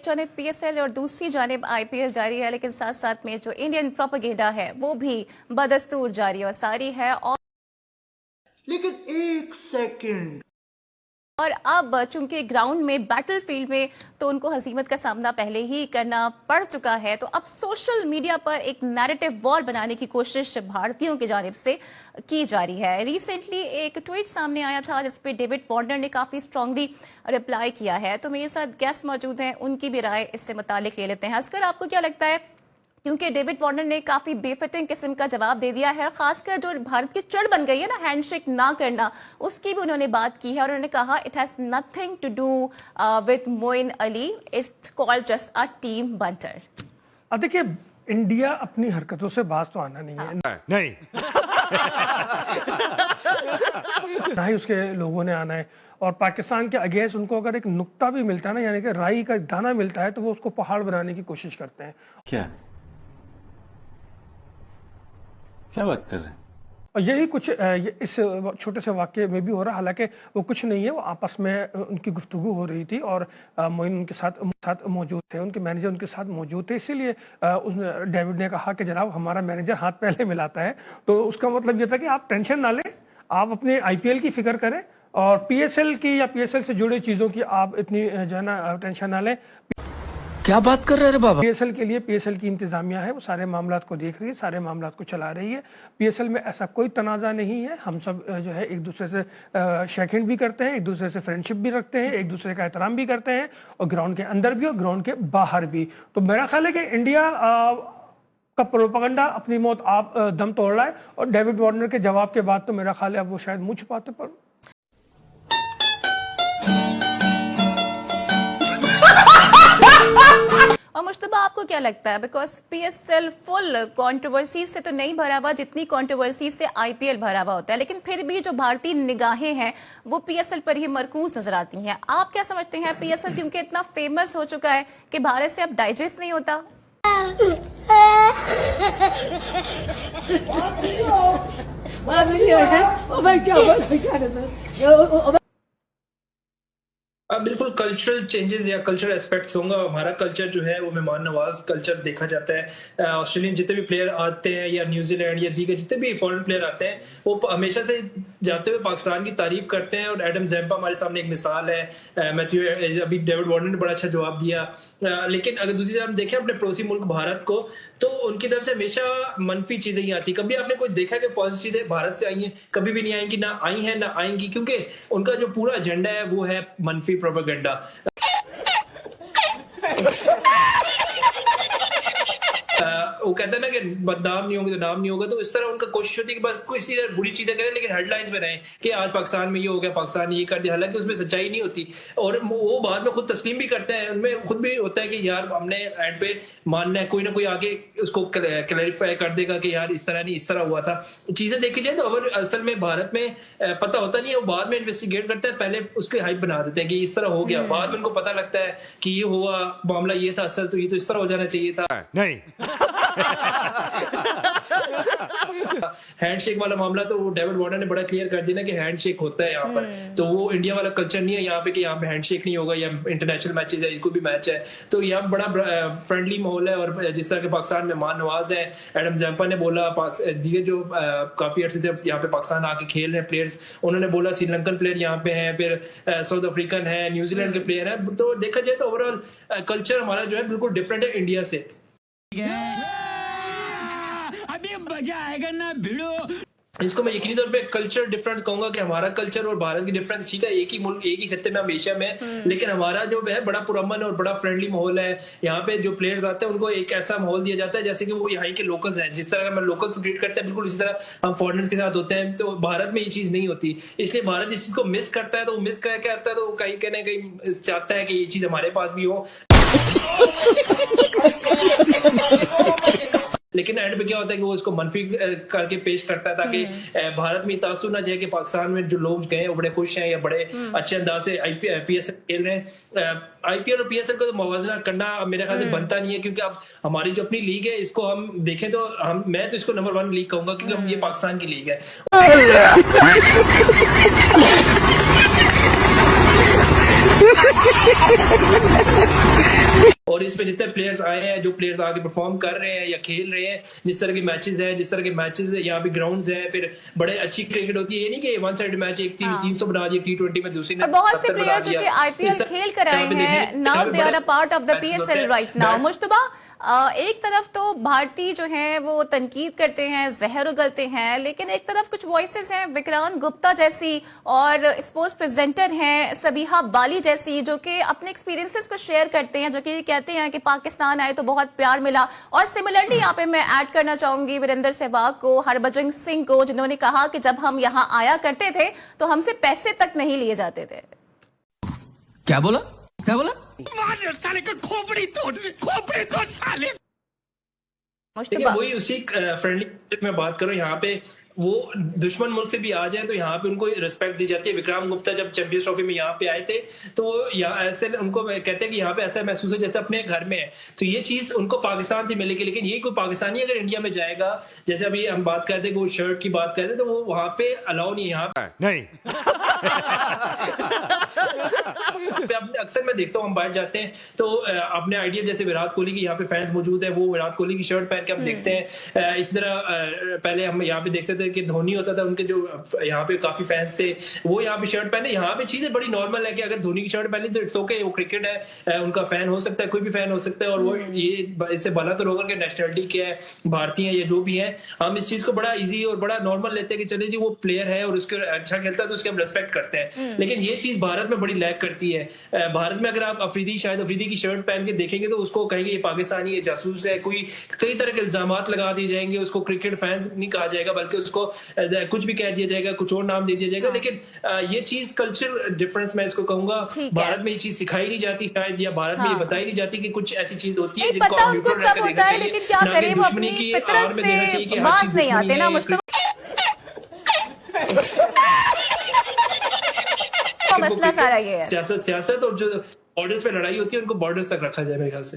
जानिब पीएसएल और दूसरी जानिब आईपीएल जारी है, लेकिन साथ साथ में जो इंडियन प्रोपेगेंडा है वो भी बदस्तूर जारी और सारी है। लेकिन एक सेकंड, और अब चूंकि ग्राउंड में बैटलफील्ड में तो उनको हजीमत का सामना पहले ही करना पड़ चुका है, तो अब सोशल मीडिया पर एक नैरेटिव वॉर बनाने की कोशिश भारतीयों की जानिब से की जा रही है। रिसेंटली एक ट्वीट सामने आया था जिसपे डेविड वार्नर ने काफी स्ट्रांगली रिप्लाई किया है। तो मेरे साथ गेस्ट मौजूद हैं, उनकी भी राय इससे मुतालिक ले लेते हैं। असगर, आपको क्या लगता है, क्योंकि डेविड वार्नर ने काफी बेफिटिंग किस्म का जवाब दे दिया है, खासकर जो भारत की चढ़ बन गई है ना हैंडशेक ना करना, उसकी भी उन्होंने बात की है और उन्होंने कहा it has nothing to do with Moeen Ali, it's called just a team banter. देखिए, इंडिया अपनी हरकतों से बाज तो आना नहीं है। नहीं ना ही उसके लोगों ने आना है। और पाकिस्तान के अगेंस्ट उनको अगर एक नुक्ता भी मिलता है ना, यानी कि राई का दाना मिलता है, तो वो उसको पहाड़ बनाने की कोशिश करते हैं। क्या बात कर रहे हैं? और यही कुछ इस छोटे से वाक्य में भी हो रहा है। हालांकि वो कुछ नहीं है, वो आपस में उनकी गुफ्तगू हो रही थी और मोइन उनके साथ मौजूद थे, उनके मैनेजर उनके साथ मौजूद थे। इसीलिए डेविड ने कहा कि जनाब हमारा मैनेजर हाथ पहले मिलाता है। तो उसका मतलब ये था कि आप टेंशन ना लें, आप अपने आईपीएल की फिक्र करें और पीएसएल की या पीएसएल से जुड़े चीजों की आप इतनी जो है ना टेंशन ना लें। क्या बात कर रहे हैं बाबा? पीएसएल के लिए पीएसएल की इंतजामिया है, वो सारे मामलात को देख रही है, सारे मामलात को चला रही है। पीएसएल में ऐसा कोई तनाज़ा नहीं है। हम सब जो है एक दूसरे से शेक हैंड भी करते हैं, एक दूसरे से फ्रेंडशिप भी रखते हैं, एक दूसरे का एहतराम भी करते हैं, और ग्राउंड के अंदर भी और ग्राउंड के बाहर भी। तो मेरा ख्याल है कि इंडिया का प्रोपेगेंडा अपनी मौत आप दम तोड़ रहा है। और डेविड वार्नर के जवाब के बाद तो मेरा ख्याल है अब वो शायद मुंह छुपाते पर और मुश्तबा, आपको क्या लगता है, बिकॉज पीएसएल फुल कंट्रोवर्सी से तो नहीं भरा हुआ जितनी कंट्रोवर्सी से आईपीएल भरा हुआ होता है, लेकिन फिर भी जो भारतीय निगाहें हैं वो पीएसएल पर ही मरकूज नजर आती हैं। आप क्या समझते हैं, पीएसएल क्योंकि इतना फेमस हो चुका है कि भारत से अब डाइजेस्ट नहीं होता? बिल्कुल कल्चरल चेंजेस या कल्चरल एस्पेक्ट्स होंगे। हमारा कल्चर जो है वो मेहमान नवाज कल्चर देखा जाता है। ऑस्ट्रेलियन जितने भी प्लेयर आते हैं या न्यूजीलैंड या दीगर जितने भी फॉरेन प्लेयर आते हैं वो हमेशा से जाते हुए पाकिस्तान की तारीफ करते हैं। और एडम ज़ैम्पा हमारे सामने एक मिसाल है। मैथ्यू, अभी डेविड वार्नर ने बड़ा अच्छा जवाब दिया। लेकिन अगर दूसरी तरफ हम देखें अपने पड़ोसी मुल्क भारत को, तो उनकी तरफ से हमेशा मनफी चीजें ही आती। कभी आपने कोई देखा कि पॉजिटिव चीजें भारत से आई हैं? कभी भी नहीं आएंगी, ना आई हैं ना आएंगी, क्योंकि उनका जो पूरा एजेंडा है वो है मनफी प्रोपेगेंडा। वो कहते हैं ना कि बदनाम नहीं होंगे तो नाम नहीं होगा। तो इस तरह उनका कोशिश होती है कि बस कोई सी बुरी चीजें करें लेकिन हेडलाइंस में रहें कि आज पाकिस्तान में ये हो गया, पाकिस्तान ने ये कर दिया, हालांकि उसमें सच्चाई नहीं होती। और वो बाद में खुद तस्लीम भी करते हैं, उनमें खुद भी होता है कि यार हमने एंड पे मानना है, कोई ना कोई आके उसको क्लैरिफाई कर देगा कि यार इस तरह नहीं, इस तरह हुआ था। चीजें देखी जाए तो अगर असल में भारत में पता होता नहीं है, वो बाद में इन्वेस्टिगेट करते हैं, पहले उसके हाइप बना देते हैं कि इस तरह हो गया, बाद में उनको पता लगता है कि ये हुआ, मामला ये था, असल तो ये तो इस तरह हो जाना चाहिए था। नहीं हैंडशेक वाला मामला तो वो डेविड वार्नर ने बड़ा क्लियर कर दिया कि हैंडशेक होता है यहाँ पर। तो वो इंडिया वाला कल्चर नहीं है यहाँ पे कि यहाँ पे हैंडशेक नहीं होगा, या इंटरनेशनल मैचेस है, कोई भी मैच है तो यहाँ बड़ा फ्रेंडली माहौल है। और जिस तरह के पाकिस्तान में मेहमान नवाज है, एडम ज़ैम्पा ने बोला, दिए जो काफी अर्से से यहाँ पे पाकिस्तान आके खेल रहे हैं प्लेयर्स, उन्होंने बोला श्रीलंकन प्लेयर यहाँ पे है, फिर साउथ अफ्रीकन है, न्यूजीलैंड के प्लेयर है। तो देखा जाए तो ओवरऑल कल्चर हमारा जो है बिल्कुल डिफरेंट है इंडिया से। अभी मजा आएगा ना भिड़ो। इसको मैं यकीनी तौर पे कल्चर डिफरेंस कहूंगा कि हमारा कल्चर और भारत की डिफरेंस, ठीक है एक ही मुल्क एक ही खत्ते में हम एशिया में, लेकिन हमारा जो है बड़ा पुरअमन और बड़ा फ्रेंडली माहौल है। यहाँ पे जो प्लेयर्स आते हैं उनको एक ऐसा माहौल दिया जाता है जैसे कि वो यहाँ के लोकल्स हैं। जिस तरह हम लोकल्स को ट्रीट करते हैं बिल्कुल इसी तरह हम फॉरेनर्स के साथ होते हैं। तो भारत में ये चीज नहीं होती, इसलिए भारत इस चीज को मिस करता है। तो वो मिस क्या करता है, तो कहीं कहने कहीं चाहता है कि ये चीज हमारे पास भी हो। लेकिन एंड पे क्या होता है कि वो इसको मनफी करके पेश करता है ताकि भारत में तासुर ना जाए कि पाकिस्तान में जो लोग गए वो बड़े खुश हैं या बड़े अच्छे अंदाज से पीएसएल खेल रहे हैं। आईपीएल और पीएसएल को तो मुवाजना करना मेरे ख्याल से बनता नहीं है, क्योंकि अब हमारी जो अपनी लीग है इसको हम देखें तो मैं तो इसको नंबर 1 लीग कहूंगा, क्योंकि हम ये पाकिस्तान की लीग है। और इसमें जितने प्लेयर्स आए हैं, जो प्लेयर्स आगे परफॉर्म कर रहे हैं या खेल रहे हैं, जिस तरह के मैचेस हैं, जिस तरह के मैचेस यहाँ पे ग्राउंड्स हैं, फिर बड़े अच्छी क्रिकेट होती है। ये नहीं कि वन साइड मैच एक टीम 300 बना दी, T20 में दूसरी ने और बहुत से 70 बना प्लेयर जो दिया। कि आईपीएल खेल कर आए हैं, now they are a part of the matches होते पीएसएल हैं। Right now. मुश्तबा, एक तरफ तो भारतीय जो हैं वो तनकीद करते हैं, जहर उगलते हैं, लेकिन एक तरफ कुछ वॉइसेस हैं, विक्रांत गुप्ता जैसी और स्पोर्ट्स प्रेजेंटर हैं सबीहा बाली जैसी, जो कि अपने एक्सपीरियंसेस को शेयर करते हैं, जो कि कहते हैं कि पाकिस्तान आए तो बहुत प्यार मिला। और सिमिलरली यहाँ पे मैं ऐड करना चाहूंगी वीरेंद्र सहवाग को, हरभजन सिंह को, जिन्होंने कहा कि जब हम यहाँ आया करते थे तो हमसे पैसे तक नहीं लिए जाते थे। क्या बोला क्या बोला? मार साले का खोपड़ी तोड़ साले। देखिए वही उसी फ्रेंडली में बात करो। यहाँ पे वो दुश्मन मुल्क से भी आ जाए तो यहाँ पे उनको रिस्पेक्ट दी जाती है। विक्रम गुप्ता जब चैंपियंस ट्रॉफी में यहाँ पे आए थे तो यहाँ ऐसे उनको कहते हैं कि यहाँ पे ऐसा महसूस है जैसे अपने घर में है। तो ये चीज उनको पाकिस्तान से मिलेगी, लेकिन ये कोई पाकिस्तानी अगर इंडिया में जाएगा, जैसे अभी हम बात करते हैं वो शर्ट की बात करते हैं, तो वो वहां पे अलाउ नहीं है। यहाँ नहीं पे अक्सर मैं देखता हूँ, हम बाहर जाते हैं तो अपने आइडिया जैसे विराट कोहली की यहाँ पे फैंस मौजूद है, वो विराट कोहली की शर्ट पहन के हम देखते हैं। इस तरह पहले हम यहाँ पे देखते थे कि धोनी होता था, उनके जो यहाँ पे काफी फैंस थे वो यहाँ पे शर्ट पहने। यहाँ पे चीजें बड़ी नॉर्मल है कि अगर धोनी की शर्ट पहनी तो इट्स ओके, वो क्रिकेट है, उनका फैन हो सकता है, कोई भी फैन हो सकता है। और वो ये इससे भला तो होगा कि नेशनलिटी क्या है, भारतीय है या जो भी है, हम इस चीज को बड़ा इजी और बड़ा नॉर्मल लेते हैं कि चलिए जी वो प्लेयर है और उसके अच्छा खेलता है तो उसके हम रेस्पेक्ट करते हैं। लेकिन ये चीज भारत में बड़ी लैक करती है। भारत में अगर आप शायद अफरीदी की शर्ट पहन के देखेंगे तो उसको कहेंगे ये पाकिस्तानी है, जासूस है, कोई कई तरह के इल्जामात लगा दिए जाएंगे। उसको क्रिकेट फैंस नहीं कहा जाएगा, बल्कि उसको कुछ भी कह दिया जाएगा, कुछ और नाम दे दिया जाएगा। लेकिन ये चीज कल्चर डिफरेंस मैं इसको कहूंगा, भारत में ये चीज सिखाई नहीं जाती शायद, या भारत में ये बताई नहीं जाती कि कुछ ऐसी चीज होती है जिनको पता उनको सब होता है, लेकिन क्या करें, वो अपनी फितरत से बाज नहीं आते ना। मुश्तबा मसला सारा ये है, सियासत और जो बॉर्डर्स पे लड़ाई होती है उनको बॉर्डर्स तक रखा जाए मेरे ख्याल से।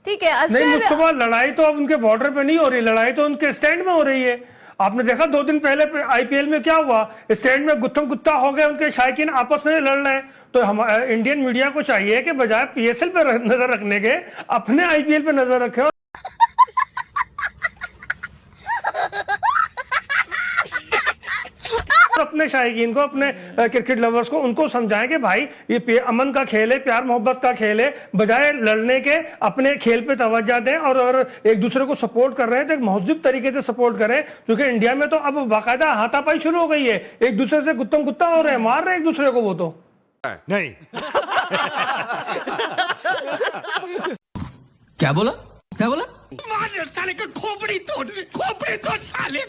ठीक है। नहीं मुस्तफा, लड़ाई तो अब उनके बॉर्डर पे नहीं हो रही, लड़ाई तो उनके स्टैंड में हो रही है। आपने देखा 2 दिन पहले आईपीएल में क्या हुआ, स्टैंड में गुत्थम गुत्ता हो गए, उनके शायकीन आपस में लड़ रहे हैं। तो हम इंडियन मीडिया को चाहिए कि बजाय पीएसएल पे नजर रखने के अपने आईपीएल पे नजर रखे। अपने शायकीन को, अपने क्रिकेट लवर्स को, उनको समझाएं कि भाई ये अमन का खेल है, प्यार मोहब्बत का खेल है, बजाय लड़ने के अपने खेल पे तवज्जो दें और एक दूसरे को सपोर्ट कर रहे हैं तो एक महज़िब तरीके से सपोर्ट करें। क्योंकि इंडिया में तो अब बाकायदा हाथापाई शुरू हो गई है, एक दूसरे से गुत्तम गुत्ता हो रहे हैं, मार रहे हैं एक दूसरे को। वो तो नहीं क्या बोला मार साले का खोपड़ी तोड़ साले।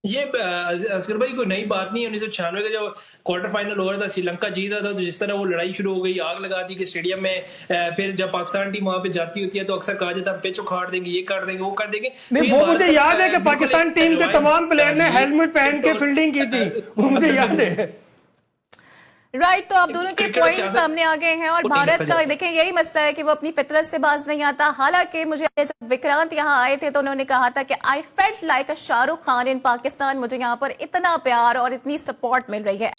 ये असगर भाई कोई नई बात नहीं है। 1996 का जब क्वार्टर फाइनल हो रहा था, श्रीलंका जीत रहा था, तो जिस तरह वो लड़ाई शुरू हो गई, आग लगा दी कि स्टेडियम में, फिर जब पाकिस्तान टीम वहां पे जाती होती है तो अक्सर कहा जाता है पिच उखाड़ देंगे, ये कर देंगे, वो कर देंगे। नहीं, वो मुझे याद है कि पाकिस्तान टीम के तमाम प्लेयर ने हेलमेट पहन के फील्डिंग की थी, वो मुझे याद है। राइट, तो आप दोनों के पॉइंट सामने आ गए हैं। और भारत का देखें यही मसला है कि वो अपनी फितरत से बाज नहीं आता। हालांकि मुझे जब विक्रांत यहाँ आए थे तो उन्होंने कहा था कि I felt like a Shahrukh Khan in Pakistan, मुझे यहाँ पर इतना प्यार और इतनी सपोर्ट मिल रही है।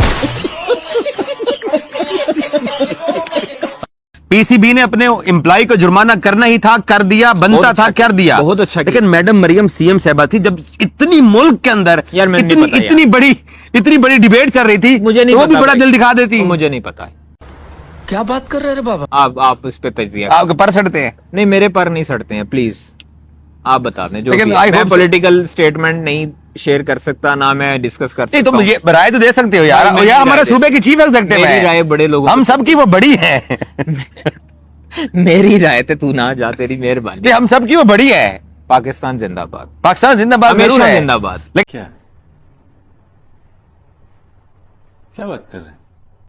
पीसीबी ने अपने एम्प्लॉय को जुर्माना करना ही था, कर दिया, बनता था, कर दिया, बहुत अच्छा। लेकिन मैडम मरियम सीएम साहबा थी, जब इतनी मुल्क के अंदर यार इतनी बड़ी डिबेट चल रही थी, मुझे नहीं, वो भी बड़ा दिल दिखा देती। मुझे नहीं पता है क्या बात कर रहे हैं बाबा? आप इस पे तजिया, आपके पर सड़ते हैं? नहीं, मेरे पर नहीं सड़ते हैं, प्लीज आप बता दें। जो लेकिन मैं पॉलिटिकल स्टेटमेंट नहीं शेयर कर सकता, ना मैं डिस्कस कर सकता। तो मुझे राय तो दे सकते हो यार, यार हमारे सूबे की चीफ एग्जीक्यूटिव है, मेरी राय बड़े लोगों, हम सबकी वो बड़ी है। मेरी राय तो तू ना जा, तेरी मेहरबानी। हम सबकी वो बड़ी है। पाकिस्तान जिंदाबाद, पाकिस्तान जिंदाबाद, हमेशा जिंदाबाद। क्या बात कर रहे हैं?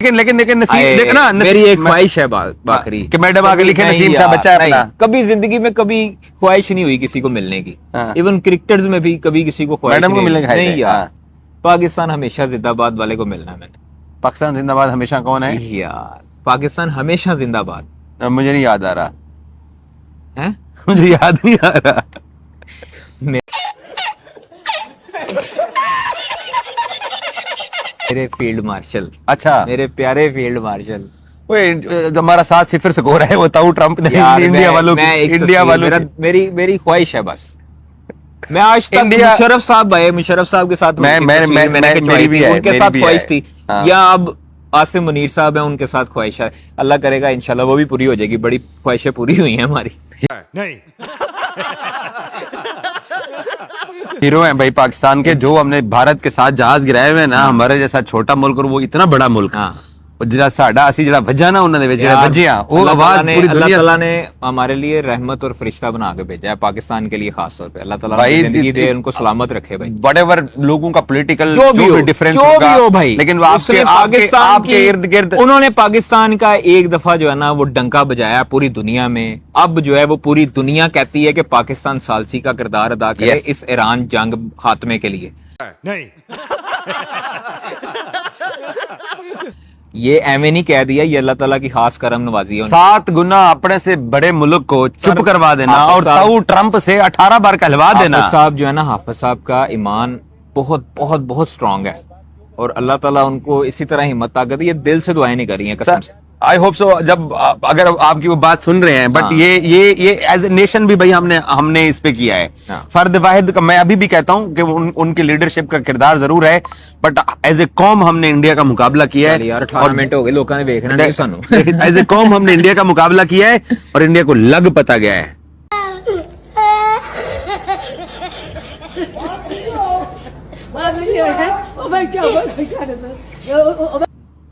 लेकिन नसीब देखना, मेरी एक ख्वाहिश है बाकरी कि मैडम आगे लिखे नसीब सा बच्चा है अपना। कभी जिंदगी में कभी ख्वाहिश नहीं हुई किसी को मिलने की, इवन क्रिकेटर्स में भी कभी किसी को ख्वाहिश नहीं यार। पाकिस्तान हमेशा जिंदाबाद वाले को मिलना है मैंने। पाकिस्तान जिंदाबाद हमेशा कौन है यार? पाकिस्तान हमेशा जिंदाबाद। मुझे नहीं याद आ रहा है, मुझे याद नहीं आ रहा। मेरे फील्ड मार्शल, अच्छा, मेरे प्यारे फील्ड मार्शल जो हमारा 7-0 स्कोर है वो ताऊ ट्रंप ने इंडिया वालों मेरी ख्वाहिश है बस, मैं आज तक मुशर्रफ साहब के साथ उनके साथ ख्वाहिश थी, या अब आसिम मुनीर साहब हैं उनके साथ ख्वाहिश है, अल्लाह करेगा इंशाल्लाह वो भी पूरी हो जाएगी। बड़ी ख्वाहिशें पूरी हुई हैं हमारी। नहीं। हीरो हैं भाई पाकिस्तान के, जो हमने भारत के साथ जहाज गिराए हुए हैं ना, हमारे जैसा छोटा मुल्क और वो इतना बड़ा मुल्क, जिहड़ा साडा असी जिहड़ा वज्जा ना उन्होंने वज्जिया वो आवाज पूरी अल्लाह ताला ने हमारे लिए रहमत और फरिश्ता बना के भेजा है पाकिस्तान के लिए, खास तौर पे अल्लाह ताला उनकी जिंदगी दे, उनको सलामत रखे भाई। व्हाटएवर लोगों का पॉलिटिकल जो भी डिफरेंस हो भाई, लेकिन पाकिस्तान के इर्द गिर्द उन्होंने पाकिस्तान का एक दफा जो है ना वो डंका बजाया पूरी दुनिया में। अब जो है वो पूरी दुनिया कहती है कि पाकिस्तान सालसी का किरदार अदा करे इस ईरान जंग खात्मे के लिए। नहीं। ये एवं नहीं कह दिया, ये अल्लाह ताला की खास करम नवाजी है। 7 गुना अपने से बड़े मुल्क को चुप करवा देना और ताऊ ट्रंप से 18 बार कहलवा देना। हाफिज साहब जो है ना, हाफिज साहब का ईमान बहुत बहुत बहुत स्ट्रांग है और अल्लाह ताला उनको इसी तरह हिम्मत ताकत, ये दिल से दुआएं नहीं कर रही हैं कसम से। आई होप सो, जब अगर आपकी वो बात सुन रहे हैं, बट ये एज ए नेशन भी भाई हमने इस पे किया है। फर्द वाहिद का मैं अभी भी कहता हूं कि उनकी लीडरशिप का किरदार जरूर है, बट एज ए कौम हमने इंडिया का मुकाबला किया है। यार 18 मिनट हो गए, लोगों ने देखना नहीं सानू। एज ए कौम हमने इंडिया का मुकाबला किया है और इंडिया को लग पता गया है।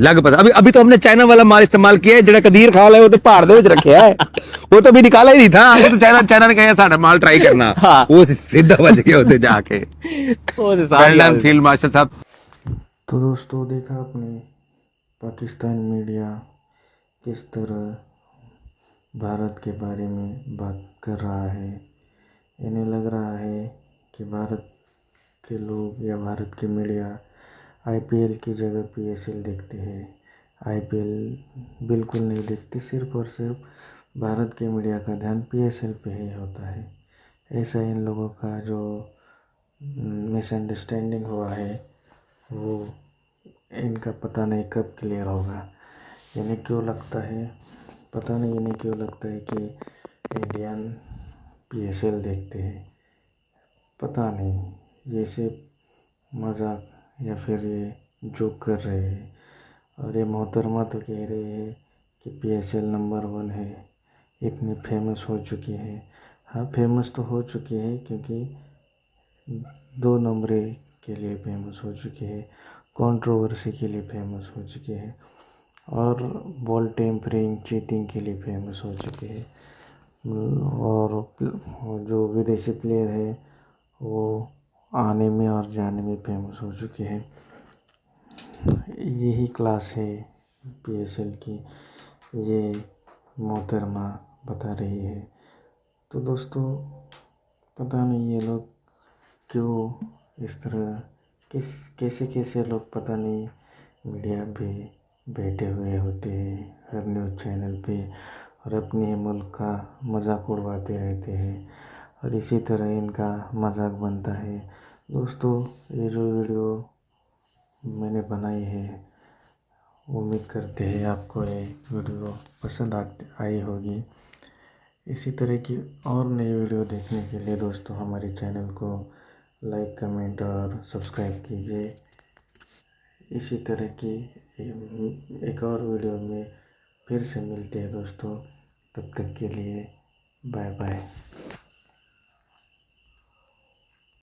लग पता अभी तो हमने चाइना वाला माल इस्तेमाल किया है, जेड़ा कदीर खा ला वो तो पहाड़ दे विच रखा है, वो तो भी निकाला ही नहीं था। वो तो चाइना ने कहा साडा माल ट्राई करना, वो सीधा बच गया होते जाके। वेल डन फील्ड मार्शल साहब। तो दोस्तों देखा आपने पाकिस्तान मीडिया किस तरह भारत के बारे में बात कर रहा है। इन्हें लग रहा है कि भारत के लोग या भारत के मीडिया आईपीएल की जगह पीएसएल देखते हैं। आईपीएल बिल्कुल नहीं देखते, सिर्फ और सिर्फ भारत के मीडिया का ध्यान पीएसएल पे ही होता है। ऐसा इन लोगों का जो मिसअंडरस्टैंडिंग हुआ है वो इनका पता नहीं कब क्लियर होगा। इन्हें क्यों लगता है, पता नहीं इन्हें क्यों लगता है कि इंडियन पीएसएल देखते हैं, पता नहीं ये सिर्फ मजाक या फिर ये जोक कर रहे हैं। और ये मोहतरमा तो कह रहे हैं कि पीएसएल नंबर 1 है, इतनी फेमस हो चुकी है। हाँ फेमस तो हो चुकी है क्योंकि 2 नंबरे के लिए फेमस हो चुकी है, कंट्रोवर्सी के लिए फेमस हो चुकी है और बॉल टेम्परिंग चीटिंग के लिए फेमस हो चुकी है। और जो विदेशी प्लेयर है वो आने में और जाने में फेमस हो चुके हैं। यही क्लास है पीएसएल की, ये मोहतरमा बता रही है। तो दोस्तों पता नहीं ये लोग क्यों इस तरह कैसे लोग पता नहीं मीडिया पे बैठे हुए होते हैं हर न्यूज़ चैनल पे और अपने ही मुल्क का मजाक उड़वाते रहते हैं और इसी तरह इनका मजाक बनता है। दोस्तों ये जो वीडियो मैंने बनाई है उम्मीद करते हैं आपको ये वीडियो पसंद आई होगी। इसी तरह की और नई वीडियो देखने के लिए दोस्तों हमारे चैनल को लाइक कमेंट और सब्सक्राइब कीजिए। इसी तरह की एक और वीडियो में फिर से मिलते हैं दोस्तों, तब तक के लिए बाय बाय।